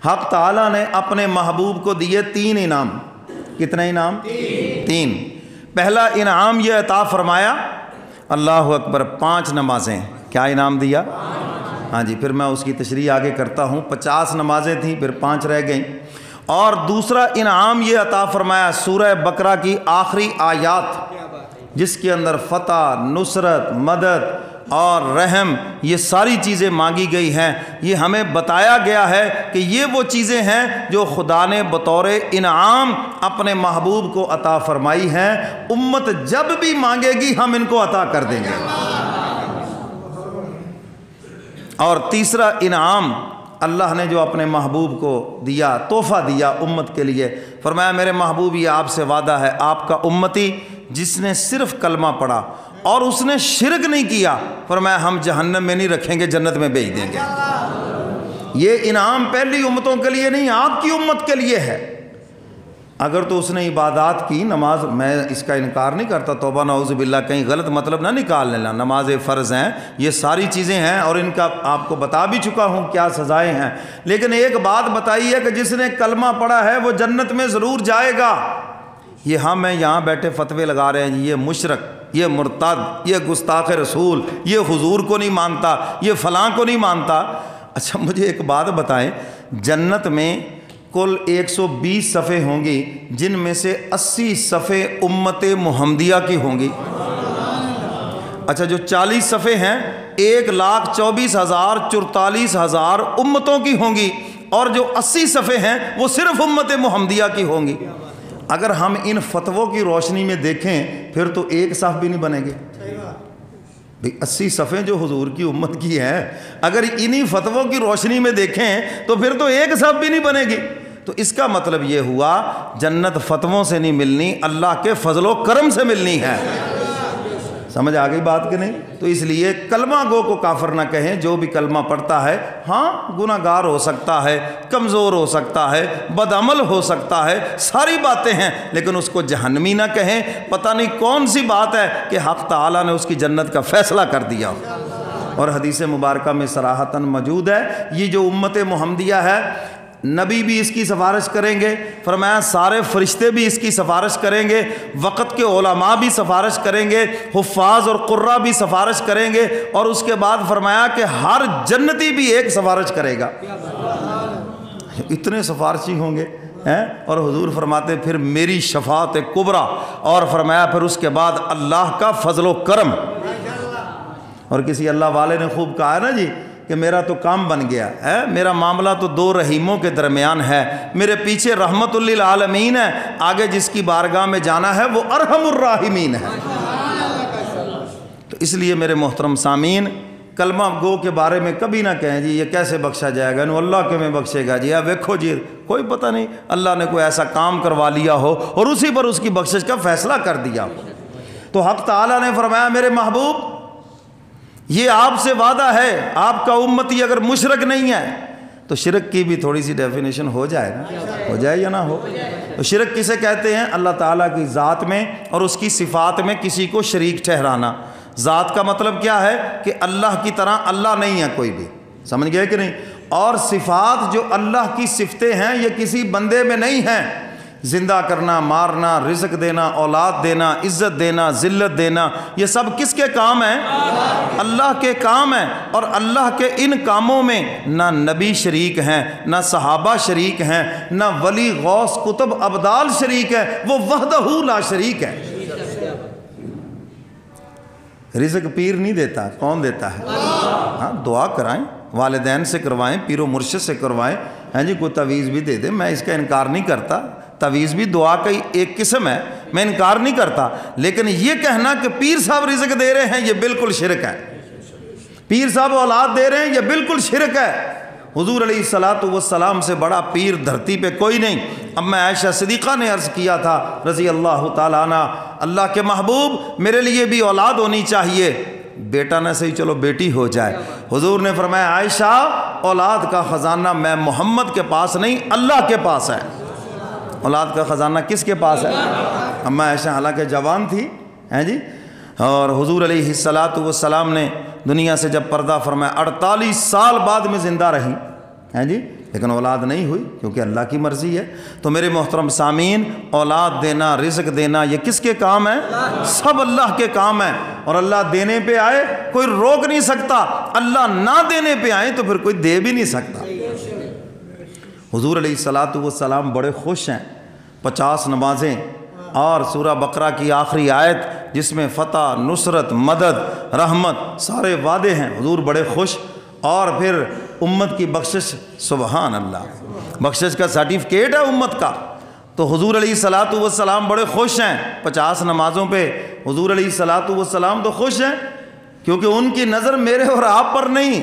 حق تعالیٰ نے اپنے محبوب کو دیے 3 انعام. کتنے انعام؟ 3. پہلا انعام یہ عطا فرمایا، اللہ اکبر، 5 نمازیں. کیا انعام دیا؟ ہاں جی. پھر میں اس کی تشریح آگے کرتا ہوں. 50 نمازیں تھیں، پھر 5 رہ گئیں. اور دوسرا انعام یہ عطا فرمایا سورہ بقرہ کی آخری آیات، جس کے اندر فتح، نصرت، مدد اور رحم، یہ ساری چیزیں مانگی گئی ہیں. یہ ہمیں بتایا گیا ہے کہ یہ وہ چیزیں ہیں جو خدا نے بطور انعام اپنے محبوب کو عطا فرمائی ہیں. امت جب بھی مانگے گی ہم ان کو عطا کر دیں گے. اور تیسرا انعام اللہ نے جو اپنے محبوب کو دیا، تحفہ دیا امت کے لیے، فرمایا میرے محبوب یہ آپ سے وعدہ ہے، آپ کا امتی جس نے صرف کلمہ پڑھا اور اس نے شرک نہیں کیا، فرمایا ہم جہنم میں نہیں رکھیں گے، جنت میں بھیج دیں گے. یہ انعام پہلی امتوں کے لیے نہیں، آپ کی امت کے لیے ہے. اگر تو اس نے عبادات کی، نماز، میں اس کا انکار نہیں کرتا، توبہ نعوذ باللہ، کہیں غلط مطلب نہ نکال لینا، نماز فرض ہیں، یہ ساری چیزیں ہیں اور ان کا آپ کو بتا بھی چکا ہوں کیا سزائیں ہیں. لیکن ایک بات بتائی ہے کہ جس نے کلمہ پڑھا ہے وہ جنت میں ضرور جائے گا. یہ ہم ہیں یہاں بیٹھے فتوے لگا رہے ہیں جی، یہ مشرک، یہ مرتد، یہ گستاخ رسول، یہ حضور کو نہیں مانتا، یہ فلاں کو نہیں مانتا. اچھا مجھے ایک بات بتائیں، جنت میں کل 120 صفحے ہوں گی، جن میں سے 80 صفحے امت محمدیہ کی ہوں گی. اچھا جو 40 صفحے ہیں 1,24,044 امتوں کی ہوں گی، اور جو 80 صفحے ہیں وہ صرف امت محمدیہ کی ہوں گی. اگر ہم ان فتووں کی روشنی میں دیکھیں پھر تو ایک صف بھی نہیں بنے گے. 80 صفحے جو حضور کی امت کی ہیں، اگر انہی فتووں کی روشنی میں دیکھیں تو پھر تو ایک صف بھی نہیں بنے گی. تو اس کا مطلب یہ ہوا جنت فتووں سے نہیں ملنی، اللہ کے فضل و کرم سے ملنی ہے. سمجھ آ گئی بات کہ نہیں؟ تو اس لیے کلمہ گو کو کافر نہ کہیں. جو بھی کلمہ پڑھتا ہے، ہاں گناہ گار ہو سکتا ہے، کمزور ہو سکتا ہے، بدعمل ہو سکتا ہے، ساری باتیں ہیں، لیکن اس کو جہنمی نہ کہیں. پتہ نہیں کون سی بات ہے کہ حق تعالیٰ نے اس کی جنت کا فیصلہ کر دیا. اور حدیث مبارکہ میں صراحتاً موجود ہے، یہ جو امت محمدیہ ہے، نبی بھی اس کی سفارش کریں گے، فرمایا سارے فرشتے بھی اس کی سفارش کریں گے، وقت کے علماء بھی سفارش کریں گے، حفاظ اور قراء بھی سفارش کریں گے، اور اس کے بعد فرمایا کہ ہر جنتی بھی ایک سفارش کرے گا. اتنے سفارشی ہوں گے اور حضور فرماتے پھر میری شفاعت کبریٰ، اور فرمایا پھر اس کے بعد اللہ کا فضل و کرم. اور کسی اللہ والے نے خوب کہا ہے نا جی کہ میرا تو کام بن گیا ہے، میرا معاملہ تو 2 رحیموں کے درمیان ہے، میرے پیچھے رحمت للعالمین ہے، آگے جس کی بارگاہ میں جانا ہے وہ ارحم الراحمین ہے. تو اس لیے میرے محترم سامعین، کلمہ گو کے بارے میں کبھی نہ کہیں جی یہ کیسے بخشا جائے گا، اللہ کے میں بخشے گا جی، ویکھو جی کوئی پتہ نہیں اللہ نے کوئی ایسا کام کروا لیا ہو اور اسی پر اس کی بخشش کا فیصلہ کر دیا. تو حق تعالیٰ نے فرمایا میرے محبوب یہ آپ سے وعدہ ہے، آپ کا امتی اگر مشرک نہیں ہے تو شرک کی بھی تھوڑی سی ڈیفینیشن ہو جائے نا، ہو جائے یا نہ ہو. تو شرک کسے کہتے ہیں؟ اللہ تعالیٰ کی ذات میں اور اس کی صفات میں کسی کو شریک ٹھہرانا. ذات کا مطلب کیا ہے کہ اللہ کی طرح اللہ نہیں ہے کوئی بھی، سمجھ گئے کہ نہیں؟ اور صفات جو اللہ کی صفتیں ہیں یہ کسی بندے میں نہیں ہیں. زندہ کرنا، مارنا، رزق دینا، اولاد دینا، عزت دینا، ذلت دینا، یہ سب کس کے کام ہیں؟ اللہ کے کام ہیں. اور اللہ کے ان کاموں میں نہ نبی شریک ہیں، نہ صحابہ شریک ہیں، نہ ولی غوث قطب ابدال شریک ہے، وہ وحدہ لا شریک ہے. رزق پیر نہیں دیتا، کون دیتا ہے؟ ہاں دعا کرائیں، والدین سے کروائیں، پیر و مرشد سے کروائیں. ہاں جی کوئی تعویذ بھی دے دے، میں اس کا انکار نہیں کرتا، تعویذ بھی دعا کا ایک قسم ہے، میں انکار نہیں کرتا. لیکن یہ کہنا کہ پیر صاحب رزق دے رہے ہیں یہ بالکل شرک ہے، پیر صاحب اولاد دے رہے ہیں یہ بالکل شرک ہے. حضور علیہ الصلوۃ والسلام سے بڑا پیر دھرتی پہ کوئی نہیں. اب میں عائشہ صدیقہ نے عرض کیا تھا رضی اللہ تعالیٰ عنہ، اللہ کے محبوب میرے لیے بھی اولاد ہونی چاہیے، بیٹا نہ صحیح چلو بیٹی ہو جائے. حضور نے فرمایا عائشہ اولاد کا خزانہ میں محمد کے پاس نہیں اللہ کے پاس ہے. اولاد کا خزانہ کس کے پاس ہے؟ اما عائشہ حالانکہ جوان تھی ہیں جی، اور حضور علیہ الصلوۃ والسلام نے دنیا سے جب پردہ فرمایا 48 سال بعد میں زندہ رہی ہیں جی، لیکن اولاد نہیں ہوئی کیونکہ اللہ کی مرضی ہے۔ تو میرے محترم سامعین، اولاد دینا، رزق دینا، یہ کس کے کام ہے؟ سب اللہ کے کام ہیں، اور اللہ دینے پہ آئے کوئی روک نہیں سکتا، اللہ نہ دینے پہ آئے تو پھر کوئی دے بھی نہیں سکتا۔ حضور علیہ الصلوۃ والسلام بڑے خوش ہیں، 50 نمازیں اور سورہ بقرہ کی آخری آیت جس میں فتح، نصرت، مدد، رحمت سارے وعدے ہیں، حضور بڑے خوش، اور پھر امت کی بخشش، سبحان اللہ، بخشش کا سرٹیفکیٹ ہے امت کا۔ تو حضور علیہ الصلوۃ والسلام بڑے خوش ہیں 50 نمازوں پہ، حضور علیہ الصلوۃ والسلام تو خوش ہیں کیونکہ ان کی نظر میرے اور آپ پر نہیں،